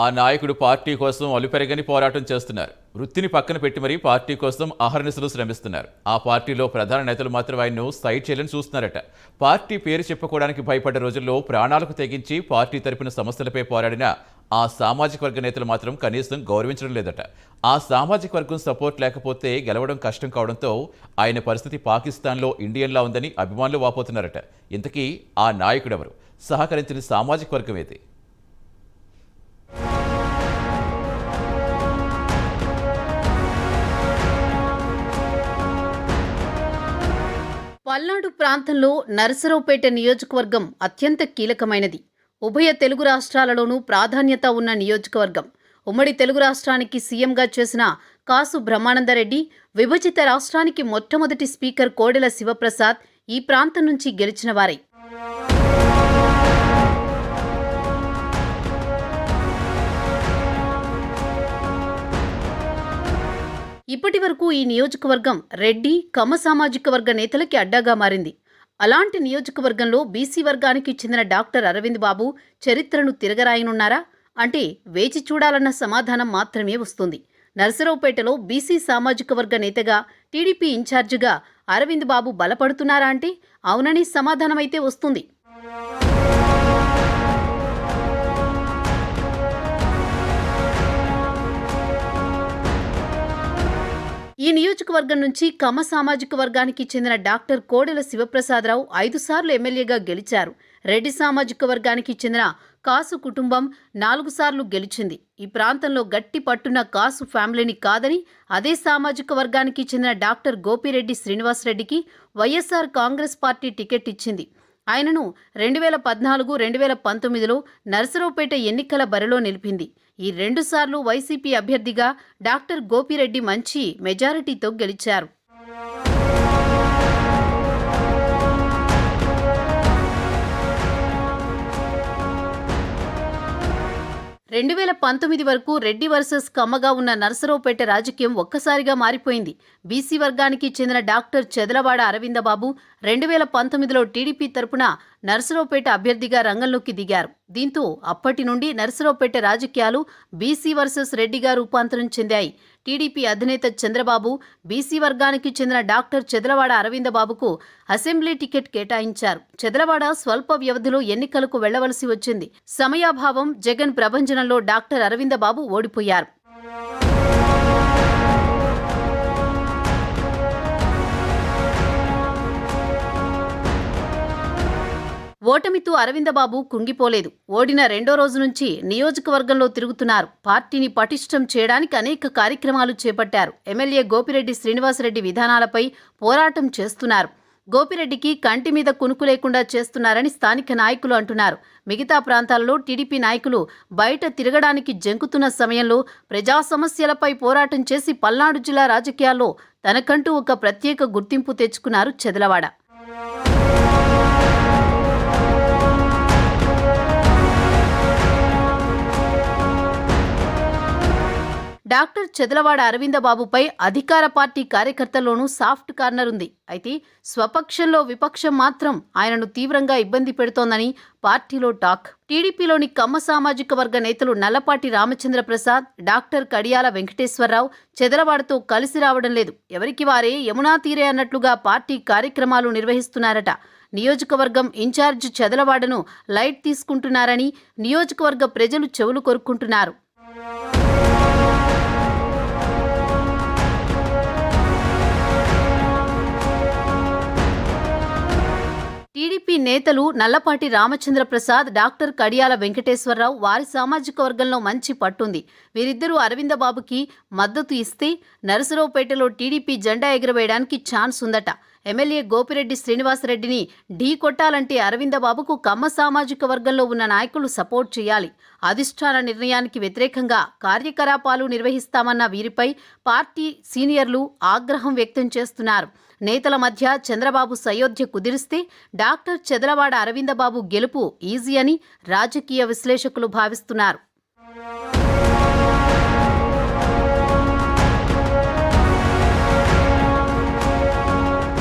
ఆ నాయకుడు పార్టీ కోసం అలుపెరగని పోరాటం చేస్తున్నారు. వృత్తిని పక్కన పెట్టి మరీ పార్టీ కోసం అహర్నిశలు శ్రమిస్తున్నారు. ఆ పార్టీలో ప్రధాన నేతలు మాత్రం ఆయన్ను సైడ్ చేయాలని చూస్తున్నారట. పార్టీ పేరు చెప్పుకోవడానికి భయపడ్డ రోజుల్లో ప్రాణాలకు తెగించి పార్టీ తరపున సమస్యలపై పోరాడిన ఆ సామాజిక వర్గ నేతలు మాత్రం కనీసం గౌరవించడం లేదట. ఆ సామాజిక వర్గం సపోర్ట్ లేకపోతే గెలవడం కష్టం కావడంతో ఆయన పరిస్థితి పాకిస్తాన్లో ఇండియన్లా ఉందని అభిమానులు వాపోతున్నారట. ఇంతకీ ఆ నాయకుడెవరు? సహకరించిన సామాజిక వర్గం ఏది? పల్నాడు ప్రాంతంలో నరసరావుపేట నియోజకవర్గం అత్యంత కీలకమైనది. ఉభయ తెలుగు రాష్ట్రాలలోనూ ప్రాధాన్యత ఉన్న నియోజకవర్గం. ఉమ్మడి తెలుగు రాష్ట్రానికి సీఎంగా చేసిన కాసు బ్రహ్మానందరెడ్డి, విభజిత రాష్ట్రానికి మొట్టమొదటి స్పీకర్ కోడెల శివప్రసాద్ ఈ ప్రాంతం నుంచి గెలిచిన వారే. ఇప్పటి వరకు ఈ నియోజకవర్గం రెడ్డి, కమ్మ సామాజిక వర్గ నేతలకి అడ్డాగా మారింది. అలాంటి నియోజకవర్గంలో బీసీ వర్గానికి చెందిన డాక్టర్ అరవింద్ బాబు చరిత్రను తిరగరాయనున్నారా అంటే వేచి చూడాలన్న సమాధానం మాత్రమే వస్తుంది. నరసరావుపేటలో బీసీ సామాజిక వర్గ నేతగా, టీడీపీ ఇన్ఛార్జిగా అరవింద్ బాబు బలపడుతున్నారా అంటే అవునని సమాధానమైతే వస్తుంది. ఈ నియోజకవర్గం నుంచి కమ్మ సామాజిక వర్గానికి చెందిన డాక్టర్ కోడెల శివప్రసాదరావు 5 సార్లు ఎమ్మెల్యేగా గెలిచారు. రెడ్డి సామాజిక వర్గానికి చెందిన కాసు కుటుంబం 4 సార్లు గెలిచింది. ఈ ప్రాంతంలో గట్టి పట్టున్న కాసు ఫ్యామిలీని కాదని అదే సామాజిక వర్గానికి చెందిన డాక్టర్ గోపిరెడ్డి శ్రీనివాసరెడ్డికి వైఎస్ఆర్ కాంగ్రెస్ పార్టీ టికెట్ ఇచ్చింది. ఆయనను 2014, 2019లో నరసరావుపేట ఎన్నికల బరిలో నిలిపింది. ఈ 2 సార్లు వైసీపీ అభ్యర్థిగా డాక్టర్ గోపిరెడ్డి మంచి మెజారిటీతో గెలిచారు. 2019 వరకు రెడ్డి వర్సెస్ కమ్మగా ఉన్న నరసరావుపేట రాజకీయం ఒక్కసారిగా మారిపోయింది. బీసీ వర్గానికి చెందిన డాక్టర్ చెదలవాడ అరవిందబాబు 2019లో టీడీపీ తరపున నరసరావుపేట అభ్యర్థిగా రంగంలోకి దిగారు. దీంతో అప్పటి నుండి నరసరావుపేట రాజకీయాలు బీసీ వర్సెస్ రెడ్డిగా రూపాంతరం చెందాయి. టీడీపీ అధినేత చంద్రబాబు బీసీ వర్గానికి చెందిన డాక్టర్ చెదలవాడ అరవిందబాబుకు అసెంబ్లీ టికెట్ కేటాయించారు. చెదలవాడ స్వల్ప వ్యవధిలో ఎన్నికలకు వెళ్లవలసి వచ్చింది. సమయాభావం, జగన్ ప్రభంజనంలో డాక్టర్ అరవిందబాబు ఓడిపోయారు. ఓటమితో అరవిందబాబు కుంగిపోలేదు. ఓడిన 2వ రోజు నుంచి నియోజకవర్గంలో తిరుగుతున్నారు. పార్టీని పటిష్టం చేయడానికి అనేక కార్యక్రమాలు చేపట్టారు. ఎమ్మెల్యే గోపిరెడ్డి శ్రీనివాసరెడ్డి విధానాలపై పోరాటం చేస్తున్నారు. గోపిరెడ్డికి కంటి మీద కునుకు లేకుండా చేస్తున్నారని స్థానిక నాయకులు అంటున్నారు. మిగతా ప్రాంతాలలో టీడీపీ నాయకులు బయట తిరగడానికి జంకుతున్న సమయంలో ప్రజా సమస్యలపై పోరాటం చేసి పల్నాడు జిల్లా రాజకీయాల్లో తనకంటూ ఒక ప్రత్యేక గుర్తింపు తెచ్చుకున్నారు చెదలవాడ. డాక్టర్ చెదలవాడ అరవిందబాబుపై అధికార పార్టీ కార్యకర్తల్లోనూ సాఫ్ట్ కార్నర్ ఉంది. అయితే స్వపక్షంలో విపక్షం మాత్రం ఆయనను తీవ్రంగా ఇబ్బంది పెడుతోందని పార్టీలో టాక్. టీడీపీలోని కమ్మ సామాజిక వర్గ నేతలు నల్లపాటి రామచంద్ర ప్రసాద్, డాక్టర్ కడియాల వెంకటేశ్వరరావు చెదలవాడతో కలిసి రావడం లేదు. ఎవరికి వారే యమునా తీరే అన్నట్లుగా పార్టీ కార్యక్రమాలు నిర్వహిస్తున్నారట. నియోజకవర్గం ఇన్ఛార్జ్ చెదలవాడను లైట్ తీసుకుంటున్నారని నియోజకవర్గ ప్రజలు చెవులు కొరుక్కుంటున్నారు. టీడీపీ నేతలు నల్లపాటి రామచంద్ర ప్రసాద్, డాక్టర్ కడియాల వెంకటేశ్వరరావు వారి సామాజిక వర్గంలో మంచి పట్టుంది. వీరిద్దరూ అరవిందబాబుకి మద్దతు ఇస్తే నరసరావుపేటలో టీడీపీ జెండా ఎగురవేయడానికి ఛాన్స్ ఉందట. ఎమ్మెల్యే గోపిరెడ్డి శ్రీనివాసరెడ్డిని ఢీ కొట్టాలంటే అరవిందబాబుకు కమ్మ సామాజిక వర్గంలో ఉన్న నాయకులు సపోర్ట్ చేయాలి. అధిష్టాన నిర్ణయానికి వ్యతిరేకంగా కార్యకలాపాలు నిర్వహిస్తామన్న వీరిపై పార్టీ సీనియర్లు ఆగ్రహం వ్యక్తం చేస్తున్నారు. నేతల మధ్య చంద్రబాబు సయోధ్య కుదిరిస్తే డాక్టర్ చెదలవాడ అరవిందబాబు గెలుపు ఈజీ అని రాజకీయ విశ్లేషకులు భావిస్తున్నారు.